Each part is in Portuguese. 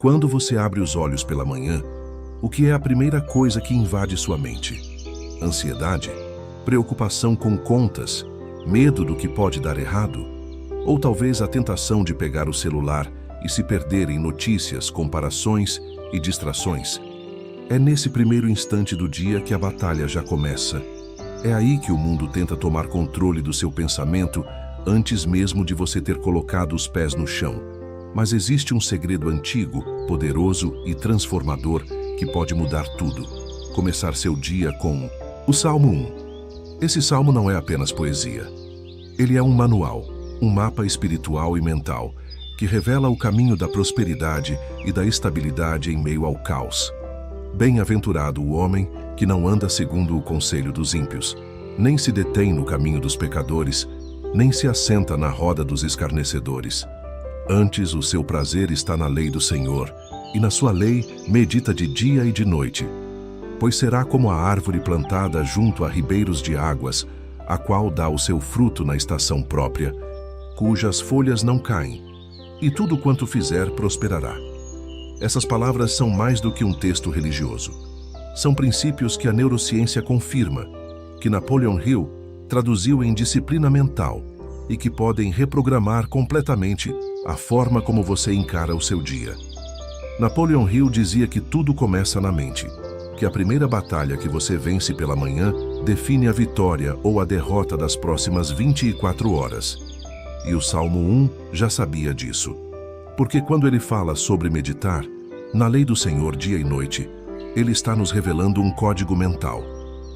Quando você abre os olhos pela manhã, o que é a primeira coisa que invade sua mente? Ansiedade? Preocupação com contas? Medo do que pode dar errado? Ou talvez a tentação de pegar o celular e se perder em notícias, comparações e distrações? É nesse primeiro instante do dia que a batalha já começa. É aí que o mundo tenta tomar controle do seu pensamento antes mesmo de você ter colocado os pés no chão. Mas existe um segredo antigo, poderoso e transformador que pode mudar tudo. Começar seu dia com o Salmo 1. Esse salmo não é apenas poesia. Ele é um manual, um mapa espiritual e mental, que revela o caminho da prosperidade e da estabilidade em meio ao caos. Bem-aventurado o homem que não anda segundo o conselho dos ímpios, nem se detém no caminho dos pecadores, nem se assenta na roda dos escarnecedores. Antes, o seu prazer está na lei do Senhor, e na sua lei medita de dia e de noite. Pois será como a árvore plantada junto a ribeiros de águas, a qual dá o seu fruto na estação própria, cujas folhas não caem, e tudo quanto fizer prosperará. Essas palavras são mais do que um texto religioso. São princípios que a neurociência confirma, que Napoleon Hill traduziu em disciplina mental e que podem reprogramar completamente a forma como você encara o seu dia. Napoleon Hill dizia que tudo começa na mente, que a primeira batalha que você vence pela manhã define a vitória ou a derrota das próximas 24 horas. E o Salmo 1 já sabia disso. Porque quando ele fala sobre meditar, na lei do Senhor dia e noite, ele está nos revelando um código mental.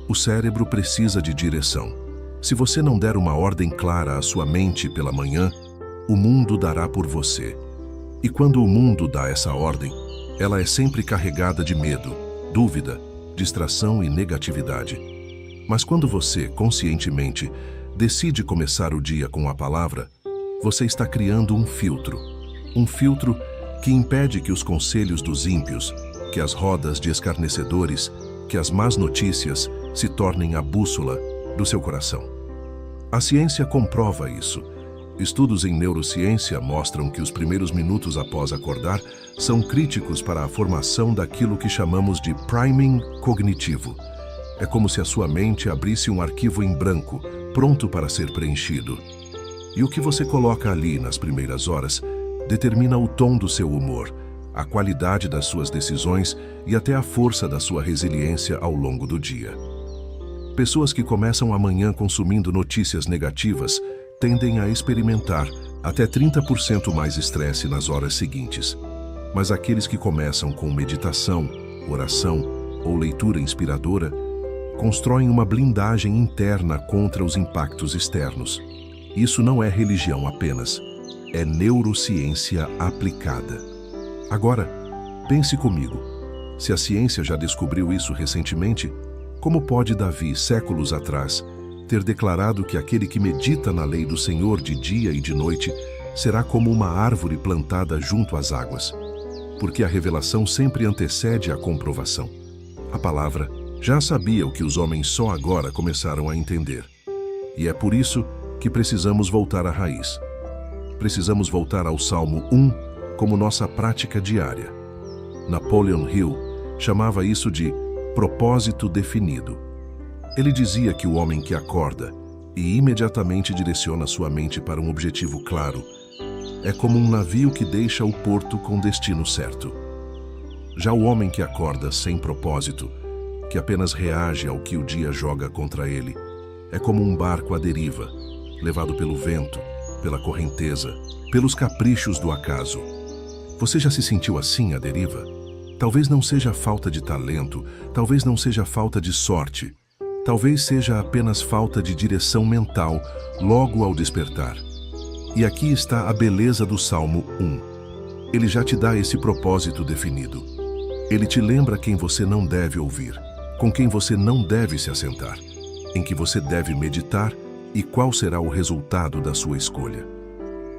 O cérebro precisa de direção. Se você não der uma ordem clara à sua mente pela manhã, o mundo dará por você. E quando o mundo dá essa ordem, ela é sempre carregada de medo, dúvida, distração e negatividade. Mas quando você, conscientemente, decide começar o dia com a palavra, você está criando um filtro que impede que os conselhos dos ímpios, que as rodas de escarnecedores, que as más notícias se tornem a bússola do seu coração. A ciência comprova isso. Estudos em neurociência mostram que os primeiros minutos após acordar são críticos para a formação daquilo que chamamos de priming cognitivo. É como se a sua mente abrisse um arquivo em branco, pronto para ser preenchido. E o que você coloca ali nas primeiras horas determina o tom do seu humor, a qualidade das suas decisões e até a força da sua resiliência ao longo do dia. Pessoas que começam a manhã consumindo notícias negativas tendem a experimentar até 30% mais estresse nas horas seguintes. Mas aqueles que começam com meditação, oração ou leitura inspiradora constroem uma blindagem interna contra os impactos externos. Isso não é religião apenas, é neurociência aplicada. Agora, pense comigo. Se a ciência já descobriu isso recentemente, como pode Davi, séculos atrás, ter declarado que aquele que medita na lei do Senhor de dia e de noite será como uma árvore plantada junto às águas? Porque a revelação sempre antecede a comprovação. A palavra já sabia o que os homens só agora começaram a entender. E é por isso que precisamos voltar à raiz. Precisamos voltar ao Salmo 1 como nossa prática diária. Napoleon Hill chamava isso de propósito definido. Ele dizia que o homem que acorda e imediatamente direciona sua mente para um objetivo claro é como um navio que deixa o porto com destino certo. Já o homem que acorda sem propósito, que apenas reage ao que o dia joga contra ele, é como um barco à deriva, levado pelo vento, pela correnteza, pelos caprichos do acaso. Você já se sentiu assim à deriva? Talvez não seja falta de talento, talvez não seja falta de sorte, talvez seja apenas falta de direção mental logo ao despertar. E aqui está a beleza do Salmo 1. Ele já te dá esse propósito definido. Ele te lembra quem você não deve ouvir, com quem você não deve se assentar, em que você deve meditar e qual será o resultado da sua escolha.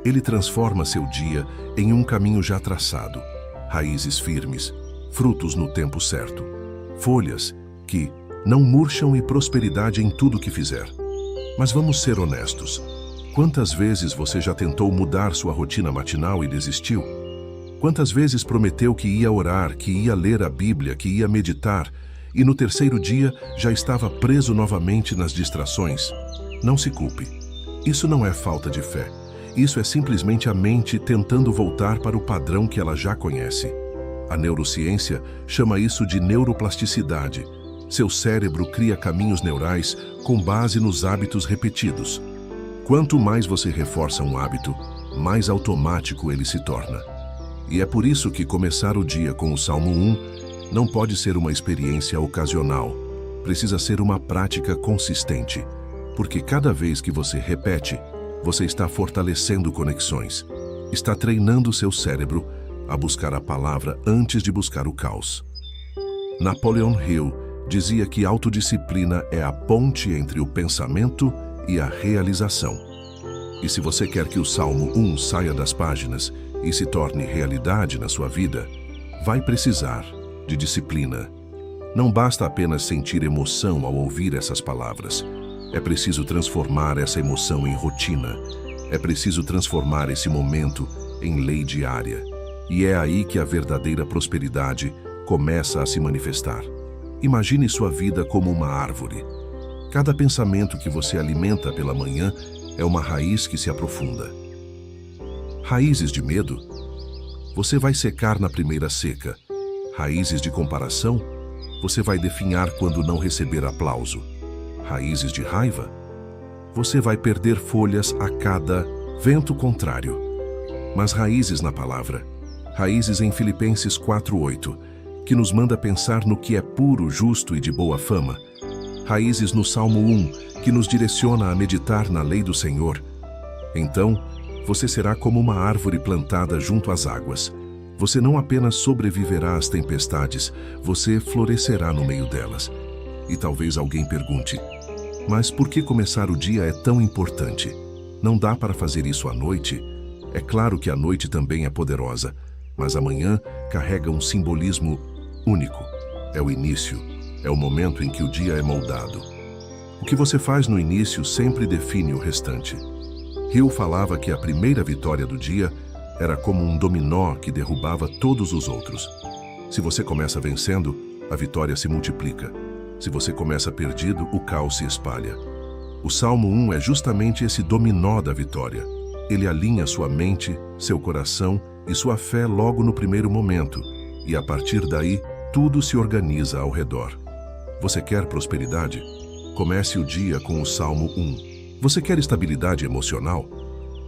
Ele transforma seu dia em um caminho já traçado, raízes firmes, frutos no tempo certo, folhas que não murcham e prosperidade em tudo que fizer. Mas vamos ser honestos. Quantas vezes você já tentou mudar sua rotina matinal e desistiu? Quantas vezes prometeu que ia orar, que ia ler a Bíblia, que ia meditar, e no terceiro dia já estava preso novamente nas distrações? Não se culpe. Isso não é falta de fé. Isso é simplesmente a mente tentando voltar para o padrão que ela já conhece. A neurociência chama isso de neuroplasticidade. Seu cérebro cria caminhos neurais com base nos hábitos repetidos. Quanto mais você reforça um hábito, mais automático ele se torna. E é por isso que começar o dia com o Salmo 1 não pode ser uma experiência ocasional. Precisa ser uma prática consistente, porque cada vez que você repete, você está fortalecendo conexões, está treinando seu cérebro a buscar a palavra antes de buscar o caos. Napoleon Hill dizia que autodisciplina é a ponte entre o pensamento e a realização. E se você quer que o Salmo 1 saia das páginas e se torne realidade na sua vida, vai precisar de disciplina. Não basta apenas sentir emoção ao ouvir essas palavras. É preciso transformar essa emoção em rotina. É preciso transformar esse momento em lei diária. E é aí que a verdadeira prosperidade começa a se manifestar. Imagine sua vida como uma árvore. Cada pensamento que você alimenta pela manhã é uma raiz que se aprofunda. Raízes de medo? Você vai secar na primeira seca. Raízes de comparação? Você vai definhar quando não receber aplauso. Raízes de raiva? Você vai perder folhas a cada vento contrário. Mas raízes na palavra, raízes em Filipenses 4:8, que nos manda pensar no que é puro, justo e de boa fama. Raízes no Salmo 1, que nos direciona a meditar na lei do Senhor. Então, você será como uma árvore plantada junto às águas. Você não apenas sobreviverá às tempestades, você florescerá no meio delas. E talvez alguém pergunte, mas por que começar o dia é tão importante? Não dá para fazer isso à noite? É claro que a noite também é poderosa, mas a manhã carrega um simbolismo único. É o início, é o momento em que o dia é moldado. O que você faz no início sempre define o restante. Hill falava que a primeira vitória do dia era como um dominó que derrubava todos os outros. Se você começa vencendo, a vitória se multiplica. Se você começa perdido, o caos se espalha. O Salmo 1 é justamente esse dominó da vitória. Ele alinha sua mente, seu coração e sua fé logo no primeiro momento, e a partir daí, tudo se organiza ao redor. Você quer prosperidade? Comece o dia com o Salmo 1. Você quer estabilidade emocional?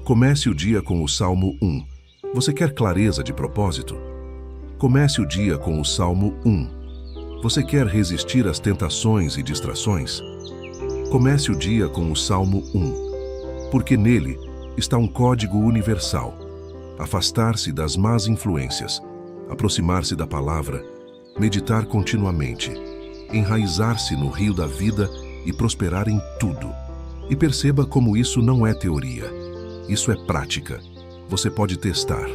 Comece o dia com o Salmo 1. Você quer clareza de propósito? Comece o dia com o Salmo 1. Você quer resistir às tentações e distrações? Comece o dia com o Salmo 1, porque nele está um código universal. Afastar-se das más influências, aproximar-se da palavra, meditar continuamente, enraizar-se no rio da vida e prosperar em tudo. E perceba como isso não é teoria. Isso é prática. Você pode testar.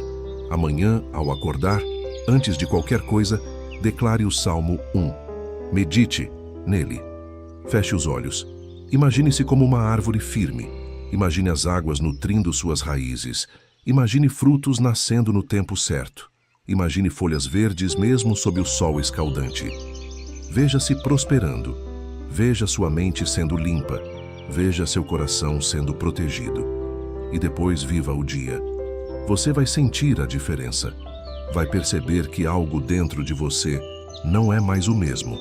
Amanhã, ao acordar, antes de qualquer coisa, declare o Salmo 1. Medite nele. Feche os olhos. Imagine-se como uma árvore firme. Imagine as águas nutrindo suas raízes. Imagine frutos nascendo no tempo certo. Imagine folhas verdes mesmo sob o sol escaldante. Veja-se prosperando. Veja sua mente sendo limpa. Veja seu coração sendo protegido. E depois viva o dia. Você vai sentir a diferença. Vai perceber que algo dentro de você não é mais o mesmo.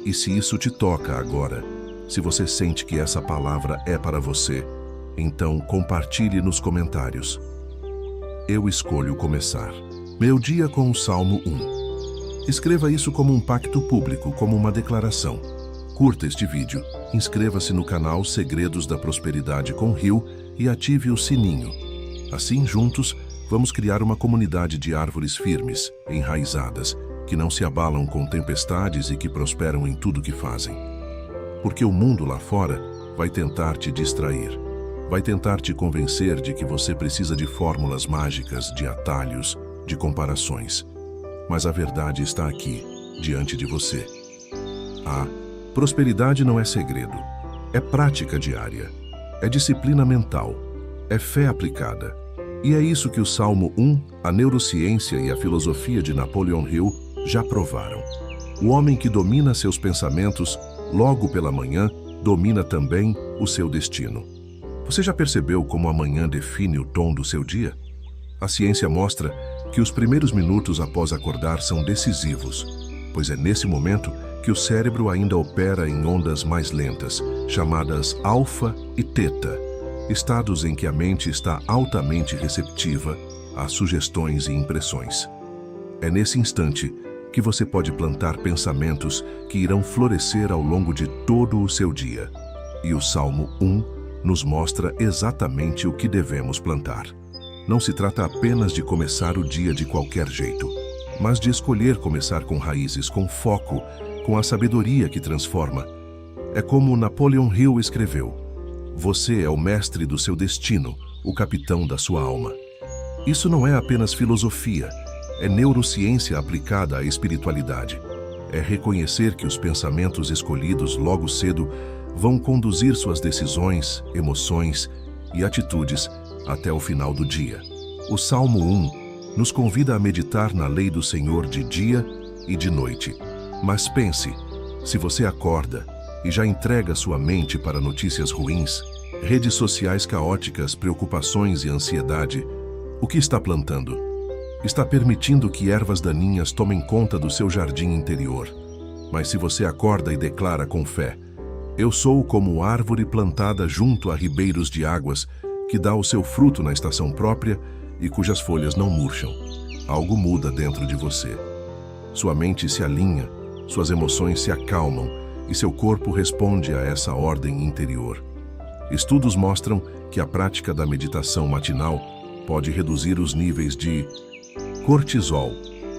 E se isso te toca agora, se você sente que essa palavra é para você, então compartilhe nos comentários. Eu escolho começar meu dia com o Salmo 1. Escreva isso como um pacto público, como uma declaração. Curta este vídeo, inscreva-se no canal Segredos da Prosperidade com Hill e ative o sininho. Assim, juntos, vamos criar uma comunidade de árvores firmes, enraizadas, que não se abalam com tempestades e que prosperam em tudo que fazem. Porque o mundo lá fora vai tentar te distrair, vai tentar te convencer de que você precisa de fórmulas mágicas, de atalhos, de comparações. Mas a verdade está aqui, diante de você. A prosperidade não é segredo, é prática diária, é disciplina mental, é fé aplicada, E é isso que o Salmo 1, a neurociência e a filosofia de Napoleon Hill já provaram. O homem que domina seus pensamentos, logo pela manhã, domina também o seu destino. Você já percebeu como a manhã define o tom do seu dia? A ciência mostra que os primeiros minutos após acordar são decisivos, pois é nesse momento que o cérebro ainda opera em ondas mais lentas, chamadas alfa e teta, estados em que a mente está altamente receptiva a sugestões e impressões. É nesse instante que você pode plantar pensamentos que irão florescer ao longo de todo o seu dia. E o Salmo 1 nos mostra exatamente o que devemos plantar. Não se trata apenas de começar o dia de qualquer jeito, mas de escolher começar com raízes, com foco, com a sabedoria que transforma. É como Napoleon Hill escreveu: você é o mestre do seu destino, o capitão da sua alma. Isso não é apenas filosofia, é neurociência aplicada à espiritualidade. É reconhecer que os pensamentos escolhidos logo cedo vão conduzir suas decisões, emoções e atitudes até o final do dia. O Salmo 1 nos convida a meditar na lei do Senhor de dia e de noite. Mas pense, se você acorda e já entrega sua mente para notícias ruins, redes sociais caóticas, preocupações e ansiedade, o que está plantando? Está permitindo que ervas daninhas tomem conta do seu jardim interior. Mas se você acorda e declara com fé: eu sou como árvore plantada junto a ribeiros de águas, que dá o seu fruto na estação própria e cujas folhas não murcham, algo muda dentro de você. Sua mente se alinha, suas emoções se acalmam e seu corpo responde a essa ordem interior. Estudos mostram que a prática da meditação matinal pode reduzir os níveis de cortisol,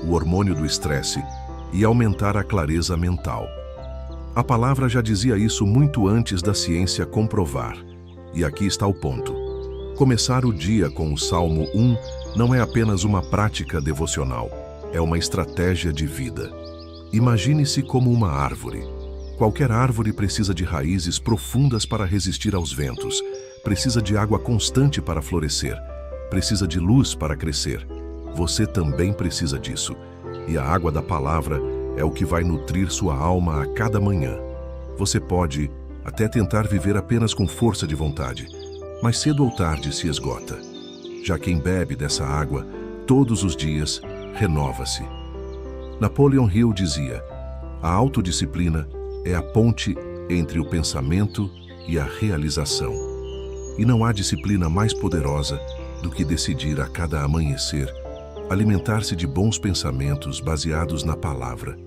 o hormônio do estresse, e aumentar a clareza mental. A palavra já dizia isso muito antes da ciência comprovar. E aqui está o ponto. Começar o dia com o Salmo 1 não é apenas uma prática devocional, é uma estratégia de vida. Imagine-se como uma árvore. Qualquer árvore precisa de raízes profundas para resistir aos ventos, precisa de água constante para florescer, precisa de luz para crescer. Você também precisa disso. E a água da palavra é o que vai nutrir sua alma a cada manhã. Você pode até tentar viver apenas com força de vontade, mas cedo ou tarde se esgota. Já quem bebe dessa água todos os dias renova-se. Napoleon Hill dizia: a autodisciplina é a ponte entre o pensamento e a realização. E não há disciplina mais poderosa do que decidir a cada amanhecer alimentar-se de bons pensamentos baseados na palavra.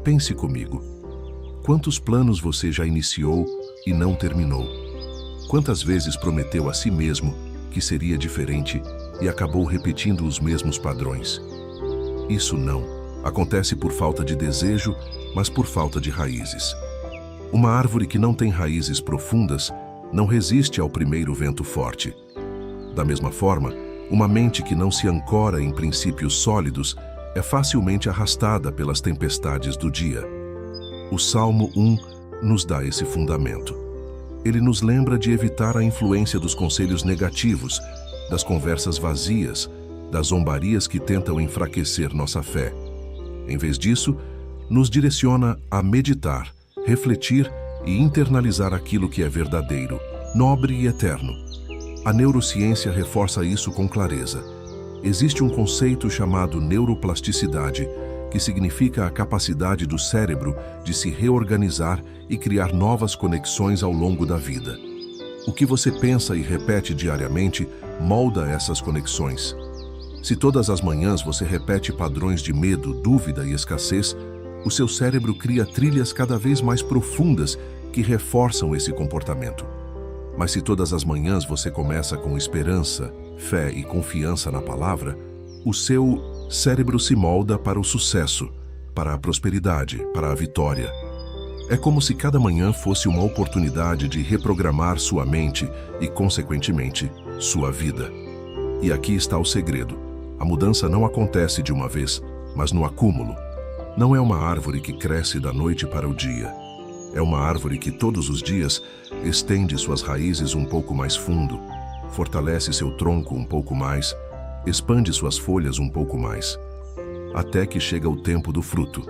Pense comigo. Quantos planos você já iniciou e não terminou? Quantas vezes prometeu a si mesmo que seria diferente e acabou repetindo os mesmos padrões? Isso não acontece por falta de desejo, mas por falta de raízes. Uma árvore que não tem raízes profundas não resiste ao primeiro vento forte. Da mesma forma, uma mente que não se ancora em princípios sólidos é facilmente arrastada pelas tempestades do dia. O Salmo 1 nos dá esse fundamento. Ele nos lembra de evitar a influência dos conselhos negativos, das conversas vazias, das zombarias que tentam enfraquecer nossa fé. Em vez disso, nos direciona a meditar, refletir e internalizar aquilo que é verdadeiro, nobre e eterno. A neurociência reforça isso com clareza. Existe um conceito chamado neuroplasticidade, que significa a capacidade do cérebro de se reorganizar e criar novas conexões ao longo da vida. O que você pensa e repete diariamente molda essas conexões. Se todas as manhãs você repete padrões de medo, dúvida e escassez, o seu cérebro cria trilhas cada vez mais profundas que reforçam esse comportamento. Mas se todas as manhãs você começa com esperança, fé e confiança na palavra, o seu cérebro se molda para o sucesso, para a prosperidade, para a vitória. É como se cada manhã fosse uma oportunidade de reprogramar sua mente e, consequentemente, sua vida. E aqui está o segredo. A mudança não acontece de uma vez, mas no acúmulo. Não é uma árvore que cresce da noite para o dia. É uma árvore que todos os dias estende suas raízes um pouco mais fundo, fortalece seu tronco um pouco mais, expande suas folhas um pouco mais, até que chega o tempo do fruto.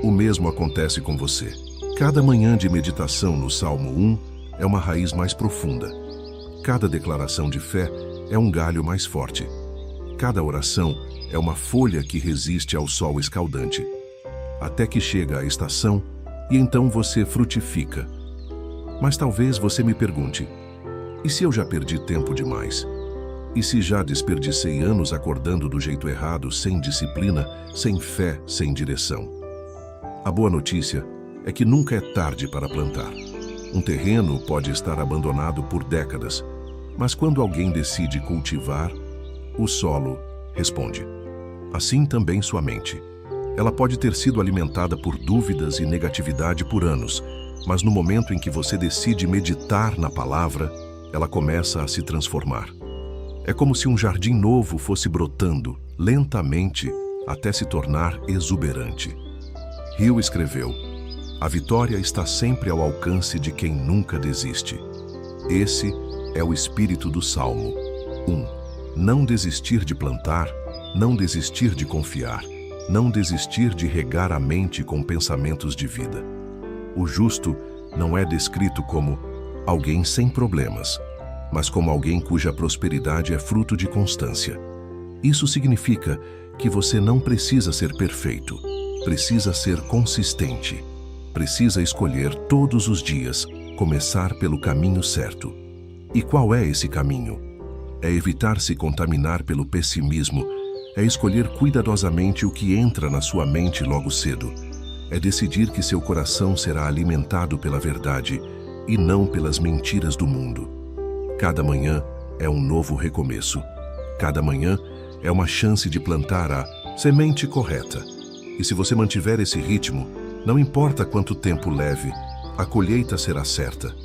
O mesmo acontece com você. Cada manhã de meditação no Salmo 1 é uma raiz mais profunda. Cada declaração de fé é um galho mais forte. Cada oração é uma folha que resiste ao sol escaldante. Até que chega a estação e então você frutifica. Mas talvez você me pergunte: e se eu já perdi tempo demais? E se já desperdicei anos acordando do jeito errado, sem disciplina, sem fé, sem direção? A boa notícia é que nunca é tarde para plantar. Um terreno pode estar abandonado por décadas, mas quando alguém decide cultivar, o solo responde. Assim também sua mente. Ela pode ter sido alimentada por dúvidas e negatividade por anos, mas no momento em que você decide meditar na palavra, ela começa a se transformar. É como se um jardim novo fosse brotando, lentamente, até se tornar exuberante. Hill escreveu: a vitória está sempre ao alcance de quem nunca desiste. Esse é o espírito do Salmo 1. Não desistir de plantar, não desistir de confiar, não desistir de regar a mente com pensamentos de vida. O justo não é descrito como alguém sem problemas, mas como alguém cuja prosperidade é fruto de constância. Isso significa que você não precisa ser perfeito, precisa ser consistente. Precisa escolher todos os dias, começar pelo caminho certo. E qual é esse caminho? É evitar se contaminar pelo pessimismo, é escolher cuidadosamente o que entra na sua mente logo cedo. É decidir que seu coração será alimentado pela verdade e não pelas mentiras do mundo. Cada manhã é um novo recomeço. Cada manhã é uma chance de plantar a semente correta. E se você mantiver esse ritmo, não importa quanto tempo leve, a colheita será certa.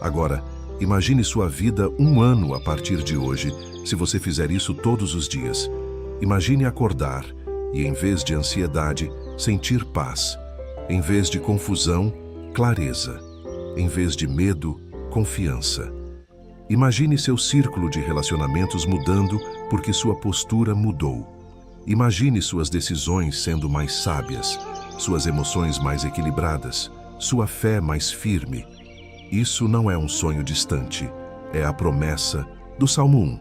Agora, imagine sua vida um ano a partir de hoje, se você fizer isso todos os dias. Imagine acordar e, em vez de ansiedade, sentir paz. Em vez de confusão, clareza. Em vez de medo, confiança. Imagine seu círculo de relacionamentos mudando porque sua postura mudou. Imagine suas decisões sendo mais sábias, suas emoções mais equilibradas, sua fé mais firme. Isso não é um sonho distante, é a promessa do Salmo 1.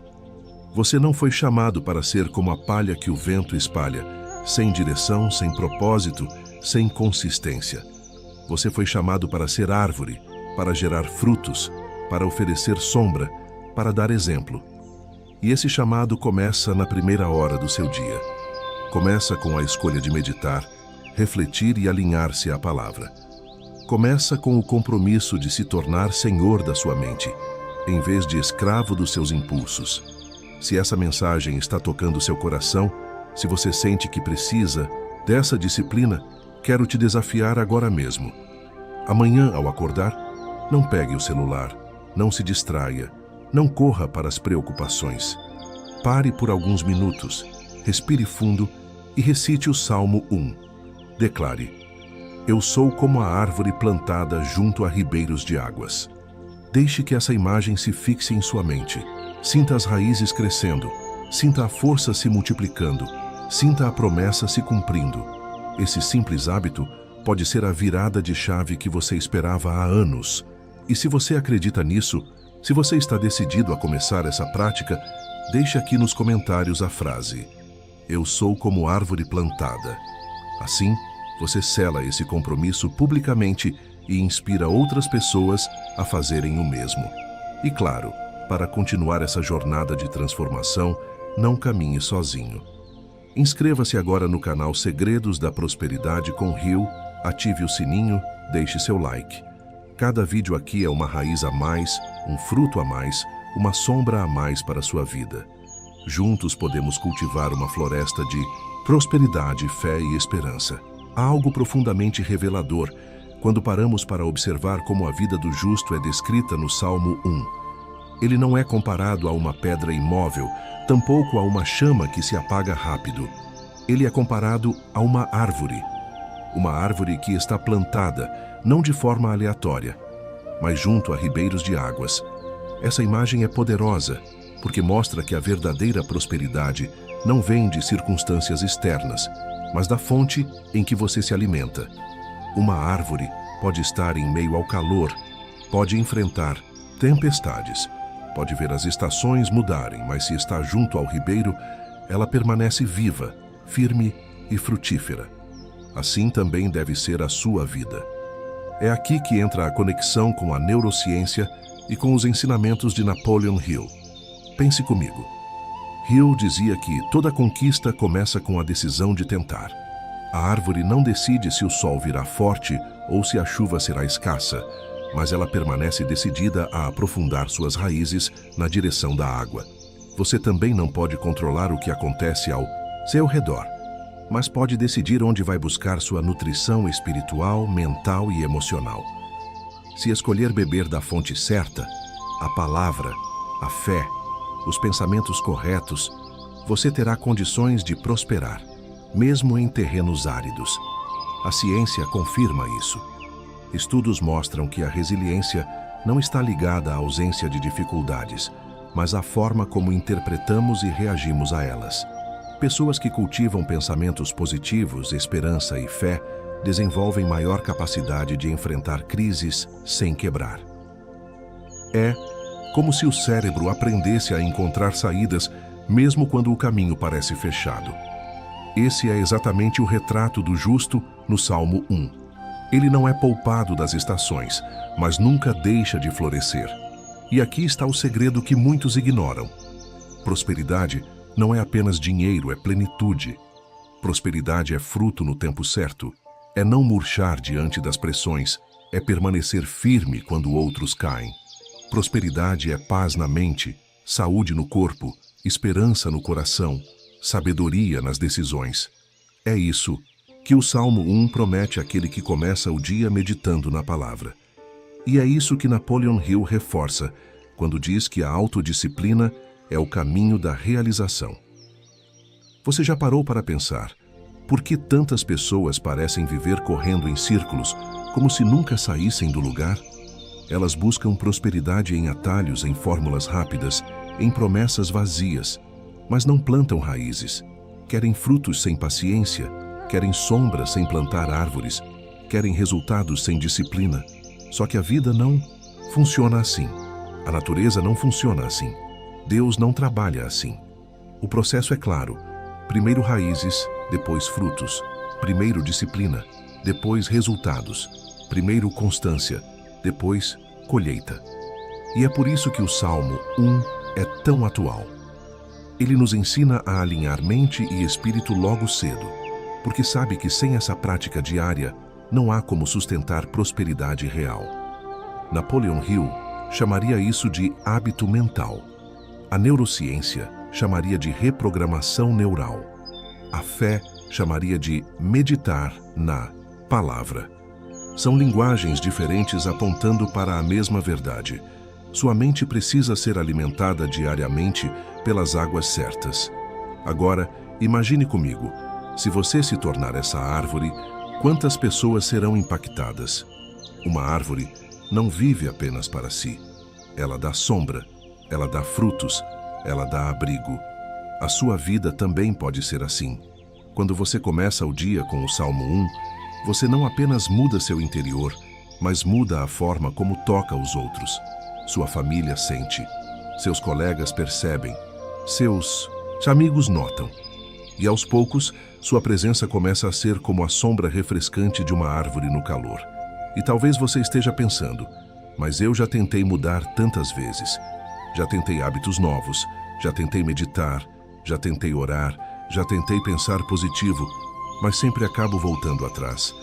Você não foi chamado para ser como a palha que o vento espalha, sem direção, sem propósito, sem consistência. Você foi chamado para ser árvore, para gerar frutos, para oferecer sombra, para dar exemplo. E esse chamado começa na primeira hora do seu dia. Começa com a escolha de meditar, refletir e alinhar-se à palavra. Começa com o compromisso de se tornar senhor da sua mente, em vez de escravo dos seus impulsos. Se essa mensagem está tocando seu coração, se você sente que precisa dessa disciplina, quero te desafiar agora mesmo. Amanhã, ao acordar, não pegue o celular, não se distraia, não corra para as preocupações. Pare por alguns minutos, respire fundo e recite o Salmo 1. Declare: eu sou como a árvore plantada junto a ribeiros de águas. Deixe que essa imagem se fixe em sua mente. Sinta as raízes crescendo, sinta a força se multiplicando, sinta a promessa se cumprindo. Esse simples hábito pode ser a virada de chave que você esperava há anos. E se você acredita nisso, se você está decidido a começar essa prática, deixe aqui nos comentários a frase: eu sou como árvore plantada. Assim, você sela esse compromisso publicamente e inspira outras pessoas a fazerem o mesmo. E claro, para continuar essa jornada de transformação, não caminhe sozinho. Inscreva-se agora no canal Segredos da Prosperidade com Hill, ative o sininho, deixe seu like. Cada vídeo aqui é uma raiz a mais, um fruto a mais, uma sombra a mais para a sua vida. Juntos podemos cultivar uma floresta de prosperidade, fé e esperança. Há algo profundamente revelador quando paramos para observar como a vida do justo é descrita no Salmo 1. Ele não é comparado a uma pedra imóvel, tampouco a uma chama que se apaga rápido. Ele é comparado a uma árvore que está plantada, não de forma aleatória, mas junto a ribeiros de águas. Essa imagem é poderosa, porque mostra que a verdadeira prosperidade não vem de circunstâncias externas, mas da fonte em que você se alimenta. Uma árvore pode estar em meio ao calor, pode enfrentar tempestades, pode ver as estações mudarem, mas se está junto ao ribeiro, ela permanece viva, firme e frutífera. Assim também deve ser a sua vida. É aqui que entra a conexão com a neurociência e com os ensinamentos de Napoleon Hill. Pense comigo. Hill dizia que toda conquista começa com a decisão de tentar. A árvore não decide se o sol virá forte ou se a chuva será escassa, mas ela permanece decidida a aprofundar suas raízes na direção da água. Você também não pode controlar o que acontece ao seu redor, mas pode decidir onde vai buscar sua nutrição espiritual, mental e emocional. Se escolher beber da fonte certa, a palavra, a fé, os pensamentos corretos, você terá condições de prosperar, mesmo em terrenos áridos. A ciência confirma isso. Estudos mostram que a resiliência não está ligada à ausência de dificuldades, mas à forma como interpretamos e reagimos a elas. Pessoas que cultivam pensamentos positivos, esperança e fé desenvolvem maior capacidade de enfrentar crises sem quebrar. É como se o cérebro aprendesse a encontrar saídas mesmo quando o caminho parece fechado. Esse é exatamente o retrato do justo no Salmo 1. Ele não é poupado das estações, mas nunca deixa de florescer. E aqui está o segredo que muitos ignoram. Prosperidade não é apenas dinheiro, é plenitude. Prosperidade é fruto no tempo certo. É não murchar diante das pressões, é permanecer firme quando outros caem. Prosperidade é paz na mente, saúde no corpo, esperança no coração, sabedoria nas decisões. É isso que o Salmo 1 promete àquele que começa o dia meditando na palavra. E é isso que Napoleon Hill reforça quando diz que a autodisciplina é o caminho da realização. Você já parou para pensar por que tantas pessoas parecem viver correndo em círculos, como se nunca saíssem do lugar? Elas buscam prosperidade em atalhos, em fórmulas rápidas, em promessas vazias, mas não plantam raízes. Querem frutos sem paciência, querem sombra sem plantar árvores, querem resultados sem disciplina. Só que a vida não funciona assim. A natureza não funciona assim. Deus não trabalha assim. O processo é claro. Primeiro raízes, depois frutos. Primeiro disciplina, depois resultados. Primeiro constância, depois colheita. E é por isso que o Salmo 1 é tão atual. Ele nos ensina a alinhar mente e espírito logo cedo, porque sabe que sem essa prática diária, não há como sustentar prosperidade real. Napoleon Hill chamaria isso de hábito mental. A neurociência chamaria de reprogramação neural. A fé chamaria de meditar na palavra. São linguagens diferentes apontando para a mesma verdade. Sua mente precisa ser alimentada diariamente pelas águas certas. Agora, imagine comigo, se você se tornar essa árvore, quantas pessoas serão impactadas? Uma árvore não vive apenas para si. Ela dá sombra, ela dá frutos, ela dá abrigo. A sua vida também pode ser assim. Quando você começa o dia com o Salmo 1, você não apenas muda seu interior, mas muda a forma como toca os outros. Sua família sente, seus colegas percebem, seus amigos notam. E aos poucos, sua presença começa a ser como a sombra refrescante de uma árvore no calor. E talvez você esteja pensando, mas eu já tentei mudar tantas vezes. Já tentei hábitos novos, já tentei meditar, já tentei orar, já tentei pensar positivo, mas sempre acabo voltando atrás.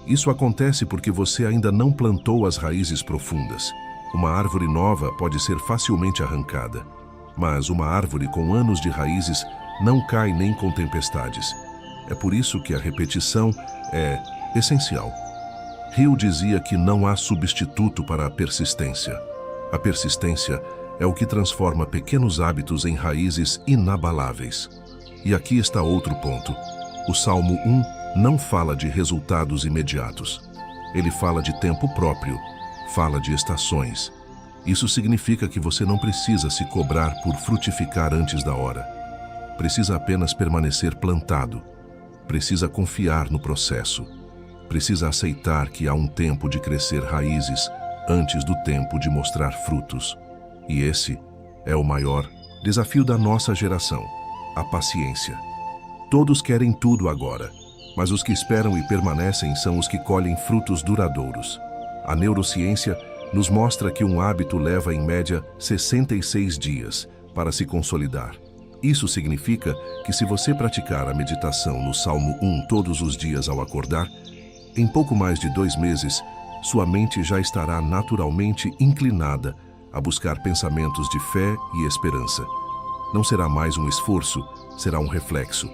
Isso acontece porque você ainda não plantou as raízes profundas. Uma árvore nova pode ser facilmente arrancada, mas uma árvore com anos de raízes não cai nem com tempestades. É por isso que a repetição é essencial. Hill dizia que não há substituto para a persistência. A persistência é o que transforma pequenos hábitos em raízes inabaláveis. E aqui está outro ponto. O Salmo 1 não fala de resultados imediatos. Ele fala de tempo próprio, fala de estações. Isso significa que você não precisa se cobrar por frutificar antes da hora. Precisa apenas permanecer plantado. Precisa confiar no processo. Precisa aceitar que há um tempo de crescer raízes antes do tempo de mostrar frutos. E esse é o maior desafio da nossa geração: a paciência. Todos querem tudo agora, mas os que esperam e permanecem são os que colhem frutos duradouros. A neurociência nos mostra que um hábito leva em média 66 dias para se consolidar. Isso significa que se você praticar a meditação no Salmo 1 todos os dias ao acordar, em pouco mais de 2 meses, sua mente já estará naturalmente inclinada a buscar pensamentos de fé e esperança. Não será mais um esforço, será um reflexo.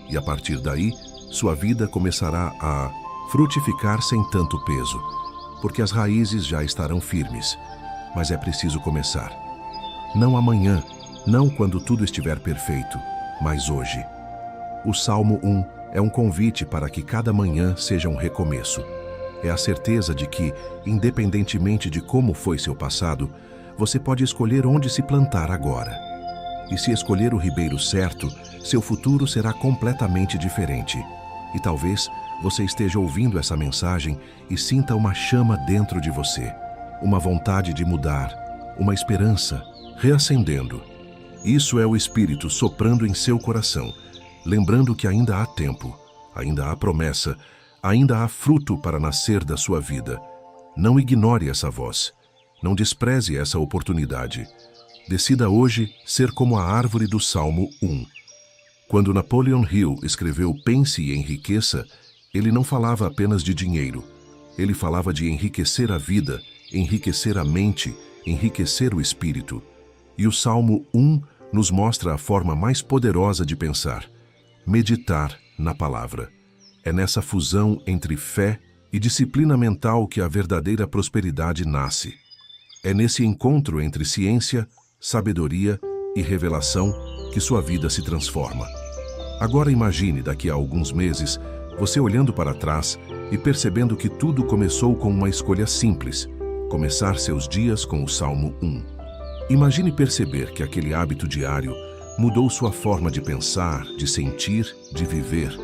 E a partir daí, sua vida começará a frutificar sem tanto peso, porque as raízes já estarão firmes. Mas é preciso começar. Não amanhã, não quando tudo estiver perfeito, mas hoje. O Salmo 1 é um convite para que cada manhã seja um recomeço. É a certeza de que, independentemente de como foi seu passado, você pode escolher onde se plantar agora. E se escolher o ribeiro certo, seu futuro será completamente diferente. E talvez você esteja ouvindo essa mensagem e sinta uma chama dentro de você, uma vontade de mudar, uma esperança reacendendo. Isso é o Espírito soprando em seu coração, lembrando que ainda há tempo, ainda há promessa, ainda há fruto para nascer da sua vida. Não ignore essa voz. Não despreze essa oportunidade. Decida hoje ser como a árvore do Salmo 1. Quando Napoleon Hill escreveu Pense e Enriqueça, ele não falava apenas de dinheiro. Ele falava de enriquecer a vida, enriquecer a mente, enriquecer o espírito. E o Salmo 1 nos mostra a forma mais poderosa de pensar: meditar na palavra. É nessa fusão entre fé e disciplina mental que a verdadeira prosperidade nasce. É nesse encontro entre ciência, sabedoria e revelação que sua vida se transforma. Agora imagine daqui a alguns meses você olhando para trás e percebendo que tudo começou com uma escolha simples: começar seus dias com o Salmo 1. Imagine perceber que aquele hábito diário mudou sua forma de pensar, de sentir, de viver.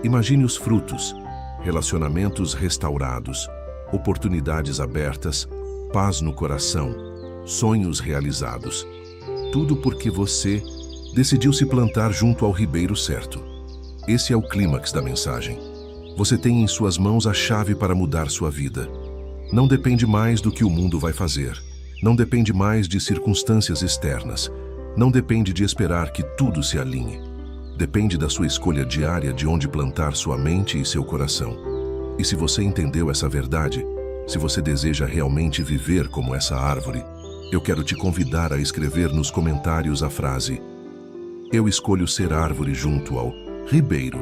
Imagine os frutos: relacionamentos restaurados, oportunidades abertas, paz no coração, sonhos realizados. Tudo porque você decidiu se plantar junto ao ribeiro certo. Esse é o clímax da mensagem. Você tem em suas mãos a chave para mudar sua vida. Não depende mais do que o mundo vai fazer. Não depende mais de circunstâncias externas. Não depende de esperar que tudo se alinhe. Depende da sua escolha diária de onde plantar sua mente e seu coração. E se você entendeu essa verdade, se você deseja realmente viver como essa árvore, eu quero te convidar a escrever nos comentários a frase: eu escolho ser árvore junto ao ribeiro.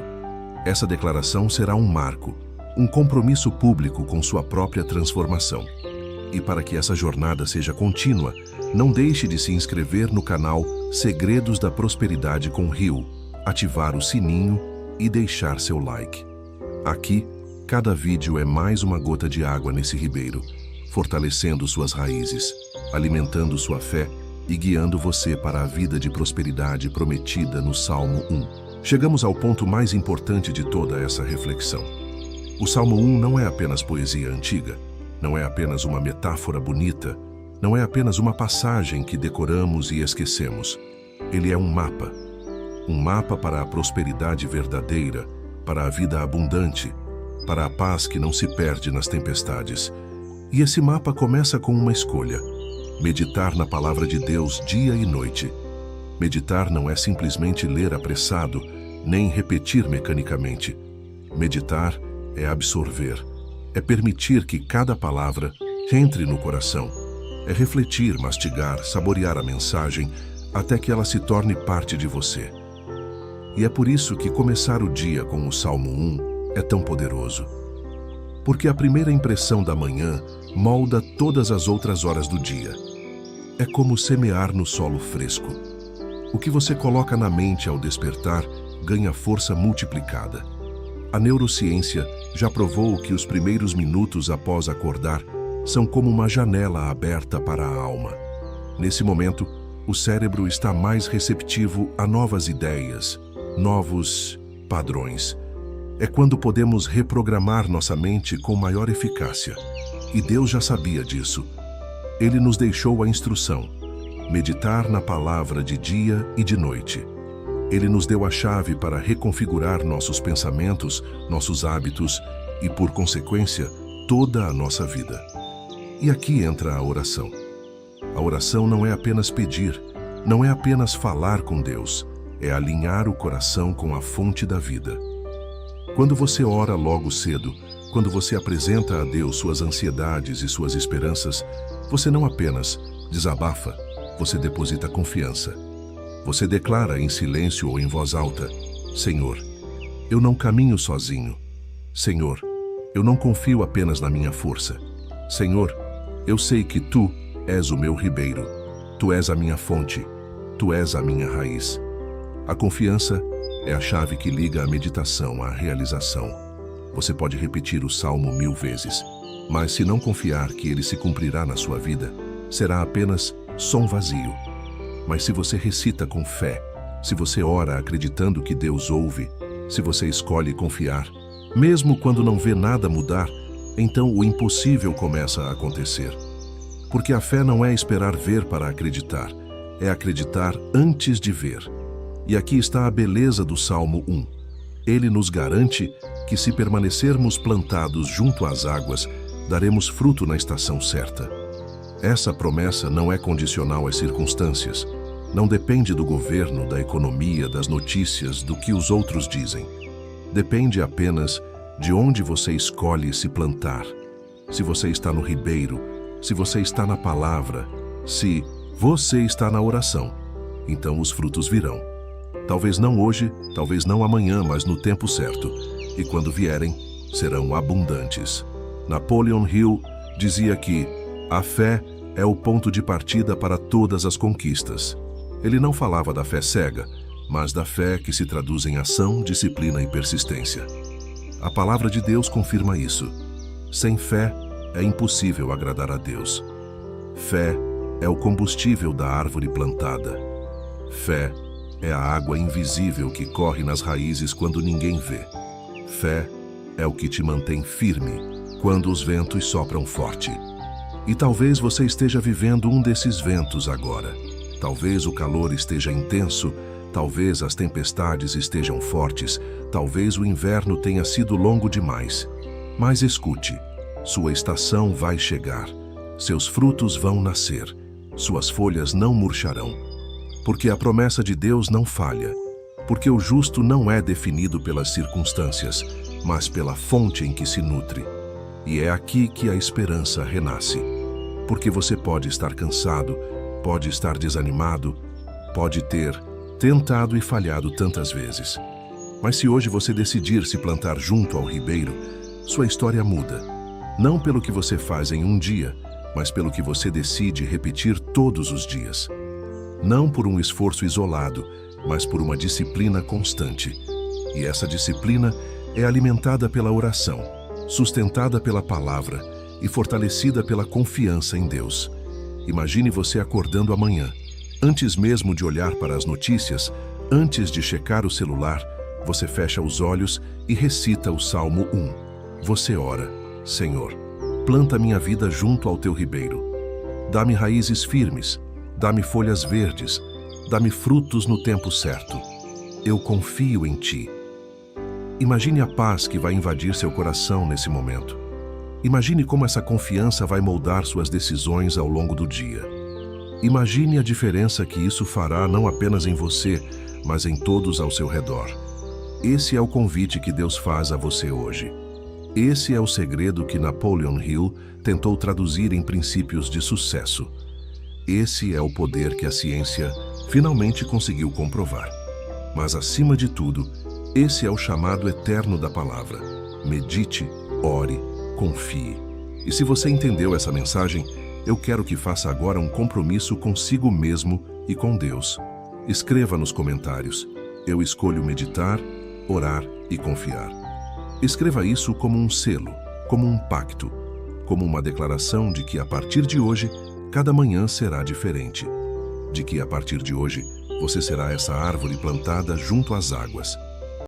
Essa declaração será um marco, um compromisso público com sua própria transformação. E para que essa jornada seja contínua, não deixe de se inscrever no canal Segredos da Prosperidade com Hill, ativar o sininho e deixar seu like. Aqui, cada vídeo é mais uma gota de água nesse ribeiro, fortalecendo suas raízes, alimentando sua fé e guiando você para a vida de prosperidade prometida no Salmo 1. Chegamos ao ponto mais importante de toda essa reflexão. O Salmo 1 não é apenas poesia antiga, não é apenas uma metáfora bonita, não é apenas uma passagem que decoramos e esquecemos. Ele é um mapa para a prosperidade verdadeira, para a vida abundante, para a paz que não se perde nas tempestades. E esse mapa começa com uma escolha: meditar na palavra de Deus dia e noite. Meditar não é simplesmente ler apressado, nem repetir mecanicamente. Meditar é absorver, é permitir que cada palavra entre no coração, é refletir, mastigar, saborear a mensagem até que ela se torne parte de você. E é por isso que começar o dia com o Salmo 1 é tão poderoso. Porque a primeira impressão da manhã molda todas as outras horas do dia. É como semear no solo fresco. O que você coloca na mente ao despertar ganha força multiplicada. A neurociência já provou que os primeiros minutos após acordar são como uma janela aberta para a alma. Nesse momento, o cérebro está mais receptivo a novas ideias, novos padrões. É quando podemos reprogramar nossa mente com maior eficácia. E Deus já sabia disso. Ele nos deixou a instrução: meditar na palavra de dia e de noite. Ele nos deu a chave para reconfigurar nossos pensamentos, nossos hábitos e, por consequência, toda a nossa vida. E aqui entra a oração. A oração não é apenas pedir, não é apenas falar com Deus, é alinhar o coração com a fonte da vida. Quando você ora logo cedo, quando você apresenta a Deus suas ansiedades e suas esperanças, você não apenas desabafa, você deposita confiança. Você declara em silêncio ou em voz alta: Senhor, eu não caminho sozinho. Senhor, eu não confio apenas na minha força. Senhor, eu sei que Tu és o meu ribeiro, Tu és a minha fonte, Tu és a minha raiz. A confiança é a chave que liga a meditação à realização. Você pode repetir o Salmo 1000 vezes, mas se não confiar que ele se cumprirá na sua vida, será apenas som vazio. Mas se você recita com fé, se você ora acreditando que Deus ouve, se você escolhe confiar, mesmo quando não vê nada mudar, então o impossível começa a acontecer. Porque a fé não é esperar ver para acreditar, é acreditar antes de ver. E aqui está a beleza do Salmo 1. Ele nos garante que, se permanecermos plantados junto às águas, daremos fruto na estação certa. Essa promessa não é condicional às circunstâncias, não depende do governo, da economia, das notícias, do que os outros dizem. Depende apenas de onde você escolhe se plantar. Se você está no ribeiro, se você está na palavra, se você está na oração, então os frutos virão. Talvez não hoje, talvez não amanhã, mas no tempo certo. E quando vierem, serão abundantes. Napoleon Hill dizia que a fé é o ponto de partida para todas as conquistas. Ele não falava da fé cega, mas da fé que se traduz em ação, disciplina e persistência. A palavra de Deus confirma isso. Sem fé, é impossível agradar a Deus. Fé é o combustível da árvore plantada. Fé é a água invisível que corre nas raízes quando ninguém vê. Fé é o que te mantém firme quando os ventos sopram forte. E talvez você esteja vivendo um desses ventos agora. Talvez o calor esteja intenso, talvez as tempestades estejam fortes, talvez o inverno tenha sido longo demais. Mas escute, sua estação vai chegar, seus frutos vão nascer, suas folhas não murcharão. Porque a promessa de Deus não falha, porque o justo não é definido pelas circunstâncias, mas pela fonte em que se nutre. E é aqui que a esperança renasce. Porque você pode estar cansado, pode estar desanimado, pode ter tentado e falhado tantas vezes. Mas se hoje você decidir se plantar junto ao ribeiro, sua história muda. Não pelo que você faz em um dia, mas pelo que você decide repetir todos os dias. Não por um esforço isolado, mas por uma disciplina constante. E essa disciplina é alimentada pela oração, sustentada pela palavra e fortalecida pela confiança em Deus. Imagine você acordando amanhã. Antes mesmo de olhar para as notícias, antes de checar o celular, você fecha os olhos e recita o Salmo 1. Você ora: Senhor, planta minha vida junto ao teu ribeiro. Dá-me raízes firmes, dá-me folhas verdes, dá-me frutos no tempo certo. Eu confio em ti. Imagine a paz que vai invadir seu coração nesse momento. Imagine como essa confiança vai moldar suas decisões ao longo do dia. Imagine a diferença que isso fará não apenas em você, mas em todos ao seu redor. Esse é o convite que Deus faz a você hoje. Esse é o segredo que Napoleon Hill tentou traduzir em princípios de sucesso. Esse é o poder que a ciência finalmente conseguiu comprovar. Mas, acima de tudo, esse é o chamado eterno da palavra. Medite, ore, confie. E se você entendeu essa mensagem, eu quero que faça agora um compromisso consigo mesmo e com Deus. Escreva nos comentários: eu escolho meditar, orar e confiar. Escreva isso como um selo, como um pacto. como uma declaração de que a partir de hoje, cada manhã será diferente. De que a partir de hoje, você será essa árvore plantada junto às águas,